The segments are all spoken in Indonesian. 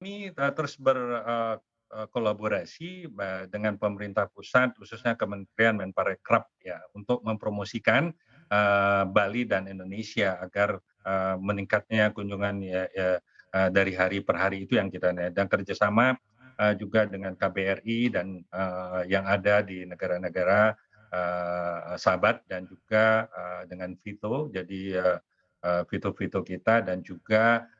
Kami, terus kolaborasi dengan pemerintah pusat, khususnya Kementerian Menparekraf ya, untuk mempromosikan, Bali dan Indonesia agar, meningkatnya kunjungan dari hari per hari itu yang kita lihat dan kerjasama, juga dengan KBRI dan, yang ada di negara-negara, sahabat dan juga, dengan Vito. Jadi, Vito-Vito kita dan juga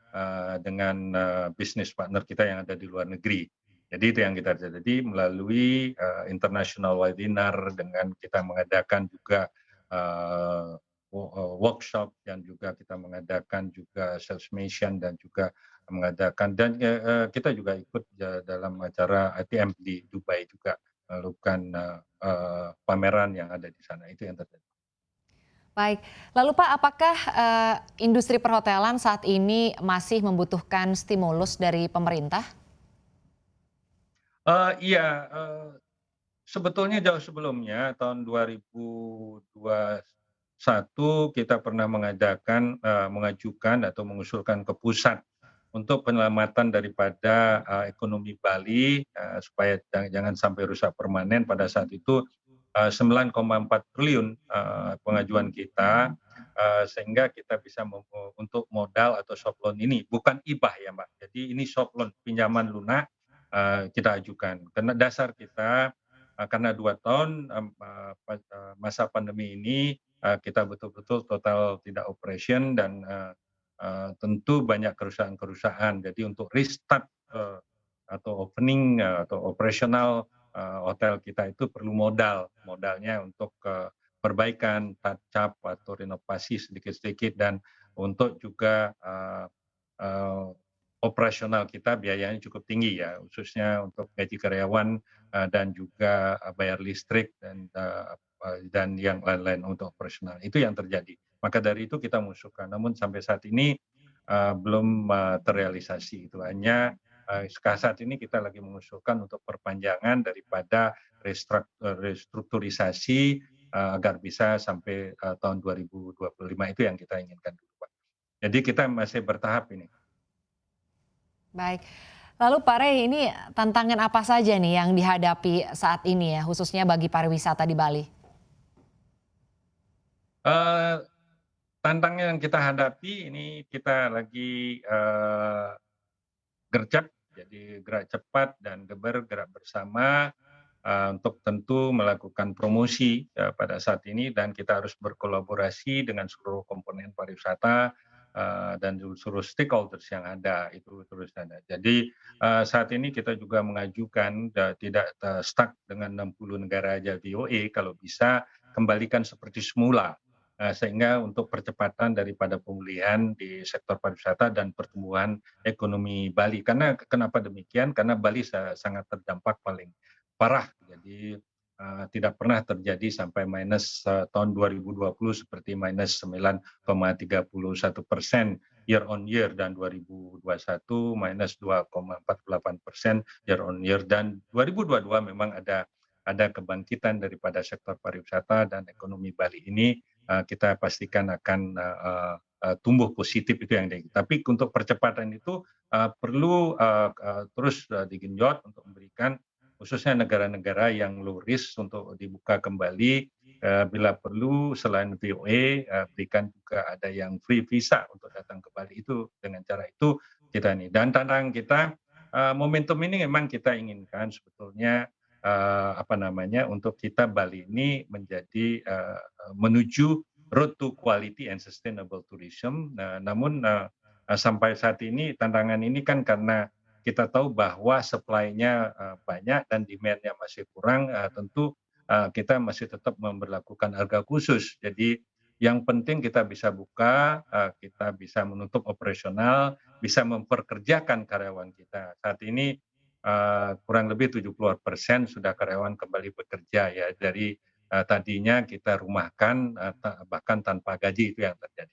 dengan bisnis partner kita yang ada di luar negeri. Jadi itu yang kita jadi melalui international webinar dengan kita mengadakan juga uh, workshop dan juga kita mengadakan juga sales mission dan juga mengadakan dan kita juga ikut dalam acara ITM di Dubai juga melakukan pameran yang ada di sana itu yang terjadi. Baik, lalu Pak, apakah industri perhotelan saat ini masih membutuhkan stimulus dari pemerintah? Iya, sebetulnya jauh sebelumnya tahun 2021 kita pernah mengajukan atau mengusulkan ke pusat untuk penyelamatan daripada, ekonomi Bali, supaya jangan sampai rusak permanen pada saat itu, 9,4 triliun, pengajuan kita, sehingga kita bisa untuk modal atau soft loan ini, bukan hibah ya Mbak, jadi ini soft loan, pinjaman lunak, kita ajukan. Karena dasar kita, karena 2 tahun, masa pandemi ini, kita betul-betul total tidak operation dan, tentu banyak kerusakan-kerusakan. Jadi untuk restart, atau opening, atau operasional, hotel kita itu perlu modal. Modalnya untuk, perbaikan, touch up atau renovasi sedikit-sedikit dan untuk juga, eee, operasional kita biayanya cukup tinggi ya, khususnya untuk gaji karyawan, dan juga, bayar listrik dan yang lain-lain untuk operasional, itu yang terjadi. Maka dari itu kita mengusulkan, namun sampai saat ini, belum, terrealisasi itu. Hanya, saat ini kita lagi mengusulkan untuk perpanjangan daripada restrukturisasi, agar bisa sampai, tahun 2025 itu yang kita inginkan dulu, Pak. Jadi kita masih bertahap ini. Baik, lalu Pak Rey, ini tantangan apa saja nih yang dihadapi saat ini ya, khususnya bagi pariwisata di Bali? Eee, Tantangan yang kita hadapi ini kita lagi, gercep, jadi gerak cepat dan gerak bersama, untuk tentu melakukan promosi, pada saat ini dan kita harus berkolaborasi dengan seluruh komponen pariwisata, dan seluruh stakeholders yang ada, itu terus ada. Jadi, saat ini kita juga mengajukan tidak stuck dengan 60 negara aja VOA, kalau bisa kembalikan seperti semula. Sehingga untuk percepatan daripada pemulihan di sektor pariwisata dan pertumbuhan ekonomi Bali. Karena kenapa demikian? Karena Bali sangat terdampak paling parah. Jadi, tidak pernah terjadi sampai minus, tahun 2020 seperti minus 9,31% year on year dan 2021 minus 2,48% year on year dan 2022 memang ada kebangkitan daripada sektor pariwisata dan ekonomi Bali ini, kita pastikan akan, tumbuh positif itu yang tapi untuk percepatan itu, perlu, terus, digenjot untuk memberikan khususnya negara-negara yang low risk untuk dibuka kembali, bila perlu selain VOA, berikan juga ada yang free visa untuk datang ke Bali itu dengan cara itu kita ini. Dan tantangan kita, momentum ini memang kita inginkan sebetulnya, apa namanya, untuk kita Bali ini menjadi, menuju road to quality and sustainable tourism. Namun, sampai saat ini tantangan ini kan karena kita tahu bahwa supply-nya, banyak dan demand-nya masih kurang, tentu, kita masih tetap memberlakukan harga khusus. Jadi yang penting kita bisa buka, kita bisa menutup operasional, bisa memperkerjakan karyawan kita. Saat ini, kurang lebih 70% sudah karyawan kembali bekerja ya, dari, tadinya kita rumahkan, bahkan tanpa gaji itu yang terjadi.